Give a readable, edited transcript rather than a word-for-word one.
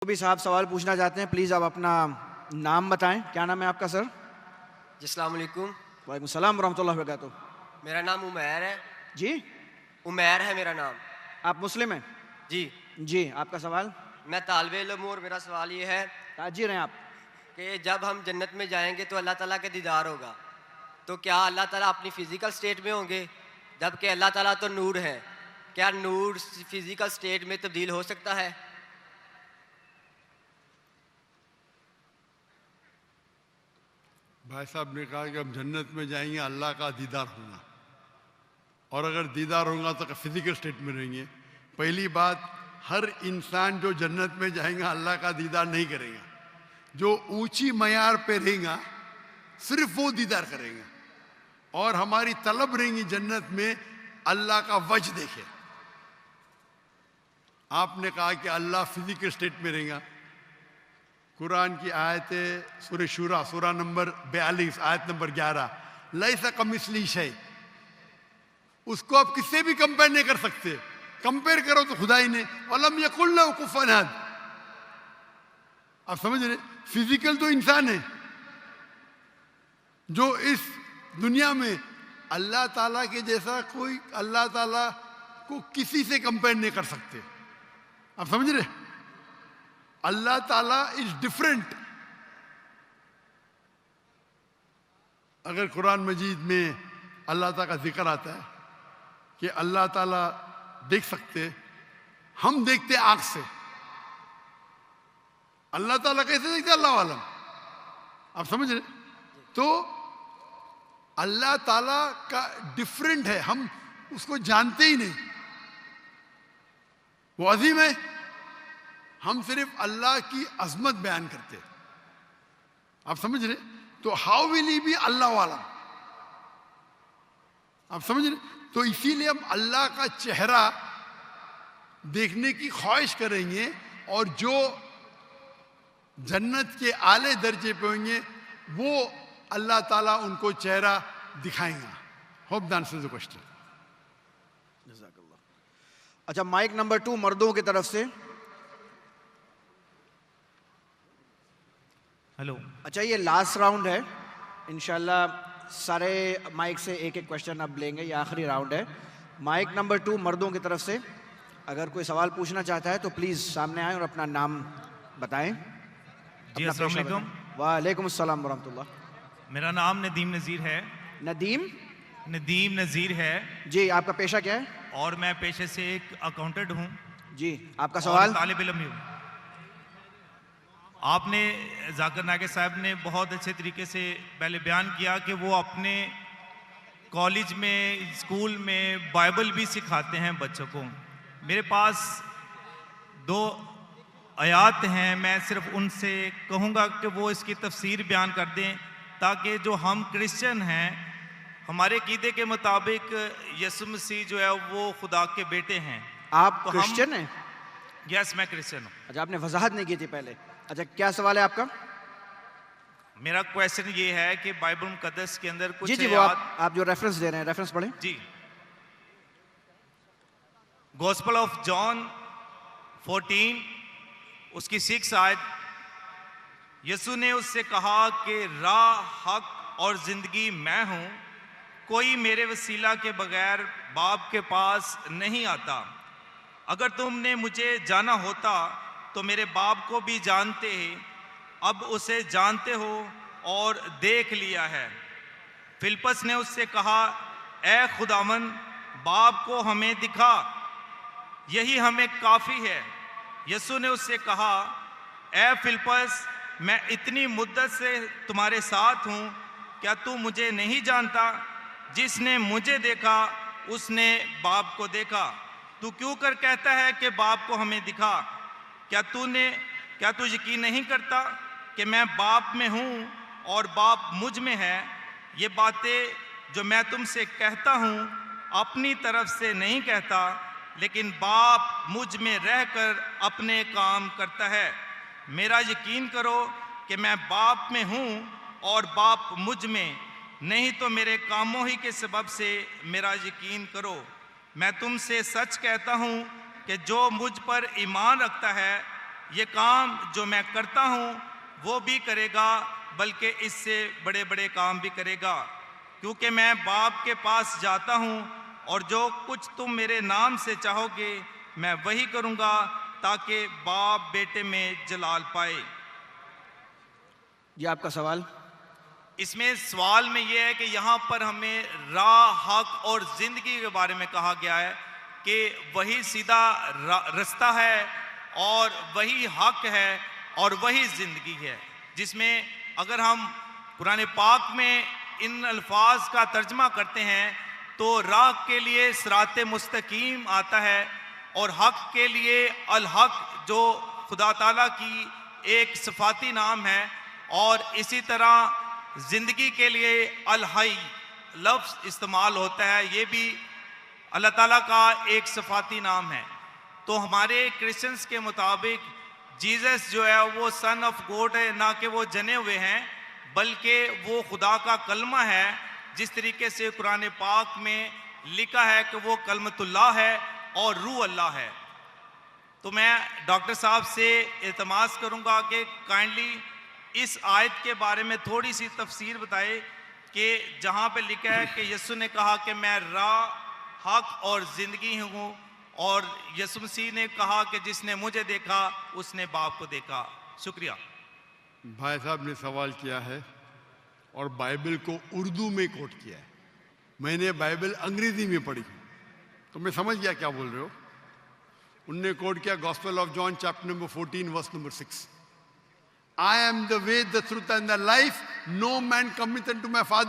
जो भी साहब सवाल पूछना चाहते हैं प्लीज़ आप अपना नाम बताएं। क्या नाम है आपका सर? अस्सलाम वालेकुम। वालेकुम सलाम वरहमतुल्लाहि वबरकातुहू। मेरा नाम उमैर है। जी, उमैर है मेरा नाम। आप मुस्लिम हैं? जी, जी, आपका सवाल? मैं तालिब इल्म हूँ और मेरा सवाल ये है ताजिर हैं आप? कि जब हम जन्नत में जाएंगे तो अल्लाह ताला का दीदार होगा, तो क्या अल्लाह ताला अपनी फ़िज़िकल स्टेट में होंगे? जबकि अल्लाह ताला तो नूर है, क्या नूर फ़िज़िकल स्टेट में तब्दील हो सकता है? भाई साहब ने कहा कि हम जन्नत में जाएंगे, अल्लाह का दीदार होगा, और अगर दीदार होगा तो फिजिकल स्टेट में रहेंगे। पहली बात, हर इंसान जो जन्नत में जाएगा अल्लाह का दीदार नहीं करेगा। जो ऊंची मयार पे रहेगा सिर्फ वो दीदार करेगा, और हमारी तलब रहेंगी जन्नत में अल्लाह का वजह देखे। आपने कहा कि अल्लाह फिजिकल स्टेट में रहेगा। कुरान की आयत है सूरह शूरा, सूरा नंबर 42 आयत नंबर 11, लैसा कमिस्ली शै। उसको आप किससे भी कंपेयर नहीं कर सकते। कंपेयर करो तो खुदा ही ने, वलम यकुल लहू कुफुवन अहद। आप समझ रहे? फिजिकल तो इंसान है जो इस दुनिया में अल्लाह ताला के जैसा कोई, अल्लाह ताला को किसी से कंपेयर नहीं कर सकते। आप समझ रहे? अल्लाह ताला इज डिफरेंट। अगर कुरान मजीद में अल्लाह ताला का जिक्र आता है कि अल्लाह ताला देख सकते, हम देखते आंख से, अल्लाह ताला कैसे देखते? अल्लाह वालम। आप समझ रहे? तो अल्लाह ताला का डिफरेंट है, हम उसको जानते ही नहीं। वो अजीम है, हम सिर्फ अल्लाह की अजमत बयान करते। आप समझ रहे? तो हाउ विल ही बी अल्लाह वाला? आप समझ रहे? तो इसीलिए हम अल्लाह का चेहरा देखने की ख्वाहिश करेंगे, और जो जन्नत के आले दर्जे पे होंगे वो अल्लाह ताला उनको चेहरा दिखाएगा। Hope the answer the question. अच्छा, माइक नंबर 2 मर्दों की तरफ से। हेलो। अच्छा, ये लास्ट राउंड है, इंशाल्लाह सारे माइक से एक एक क्वेश्चन अब लेंगे। ये आखिरी राउंड है। माइक नंबर 2 मर्दों की तरफ से, अगर कोई सवाल पूछना चाहता है तो प्लीज़ सामने आए और अपना नाम बताएं। जी, अस्सलाम वालेकुम। वालेकुम अस्सलाम वरहमतुल्लाह। मेरा नाम नदीम नज़ीर है। नदीम नज़ीर है जी, आपका पेशा क्या है? और मैं पेशे से एक अकाउंटेंट हूँ। जी, आपका और सवाल? तालिब इल्म भी हूँ। आपने जाकिर नागे साहब ने बहुत अच्छे तरीके से पहले बयान किया कि वो अपने कॉलेज में, स्कूल में बाइबल भी सिखाते हैं बच्चों को। मेरे पास 2 आयात हैं, मैं सिर्फ उनसे कहूँगा कि वो इसकी तफसीर बयान कर दें, ताकि जो हम क्रिश्चियन हैं, हमारे कीदे के मुताबिक यसु मसीह जो है वो खुदा के बेटे हैं। आप तो क्रिश्चियन हैं? यस, मैं क्रिश्चियन हूँ। अच्छा, आपने वजाहत नहीं की थी पहले। अच्छा, क्या सवाल है आपका? मेरा क्वेश्चन ये है कि बाइबल मुकद्दस के अंदर कुछ जी जी, वो आप जो रेफरेंस दे रहे हैं, रेफरेंस पढ़ें। जी, गॉस्पेल ऑफ जॉन 14 उसकी 6 आयत, यसु ने उससे कहा कि राह, हक और जिंदगी मैं हूं, कोई मेरे वसीला के बगैर बाप के पास नहीं आता। अगर तुमने मुझे जाना होता तो मेरे बाप को भी जानते, अब उसे जानते हो और देख लिया है। फिलिप्पस ने उससे कहा, ए खुदावन, बाप को हमें दिखा, यही हमें काफ़ी है। यसु ने उससे कहा, ए फिलिप्पस, मैं इतनी मुद्दत से तुम्हारे साथ हूँ, क्या तू मुझे नहीं जानता? जिसने मुझे देखा उसने बाप को देखा। तू क्यों कर कहता है कि बाप को हमें दिखा? क्या तू यकीन नहीं करता कि मैं बाप में हूँ और बाप मुझ में है? ये बातें जो मैं तुमसे कहता हूँ अपनी तरफ से नहीं कहता, लेकिन बाप मुझ में रहकर अपने काम करता है। मेरा यकीन करो कि मैं बाप में हूँ और बाप मुझ में, नहीं तो मेरे कामों ही के सबब से मेरा यकीन करो। मैं तुमसे सच कहता हूँ कि जो मुझ पर ईमान रखता है ये काम जो मैं करता हूँ वो भी करेगा, बल्कि इससे बड़े बड़े काम भी करेगा, क्योंकि मैं बाप के पास जाता हूँ, और जो कुछ तुम मेरे नाम से चाहोगे मैं वही करूँगा, ताकि बाप बेटे में जलाल पाए। ये आपका सवाल। इसमें सवाल में यह है कि यहाँ पर हमें राह, हक और जिंदगी के बारे में कहा गया है कि वही सीधा रास्ता है और वही हक है और वही जिंदगी है, जिसमें अगर हम कुरान पाक में इन अल्फाज का तर्जमा करते हैं तो राह के लिए सिराते मुस्तकीम आता है, और हक के लिए अल हक, जो खुदा ताला की एक सिफाती नाम है, और इसी तरह जिंदगी के लिए अल हई लफ्ज़ इस्तेमाल होता है, ये भी अल्लाह ताला का एक सिफाती नाम है। तो हमारे क्रिश्चियंस के मुताबिक जीसस जो है वो सन ऑफ गॉड है, ना कि वो जने हुए हैं, बल्कि वो खुदा का कलमा है, जिस तरीके से कुरान पाक में लिखा है कि वो कलमतुल्लाह है और रूह अल्लाह है। तो मैं डॉक्टर साहब से इल्तमास करूंगा कि काइंडली इस आयत के बारे में थोड़ी सी तफसीर बताए कि जहाँ पे लिखा है कि यीशु ने कहा कि मैं राह, हक और ज़िंदगी हूँ, और यीशु मसीह ने कहा कि जिसने मुझे देखा उसने बाप को देखा। शुक्रिया। भाई साहब ने सवाल किया है और बाइबल को उर्दू में कोट किया है। मैंने बाइबल अंग्रेजी में पढ़ी तो मैं समझ गया क्या बोल रहे हो। उनने कोट किया Gospel of John chapter number 14 verse number 6, I am the way, the truth and the life. No man cometh unto my Father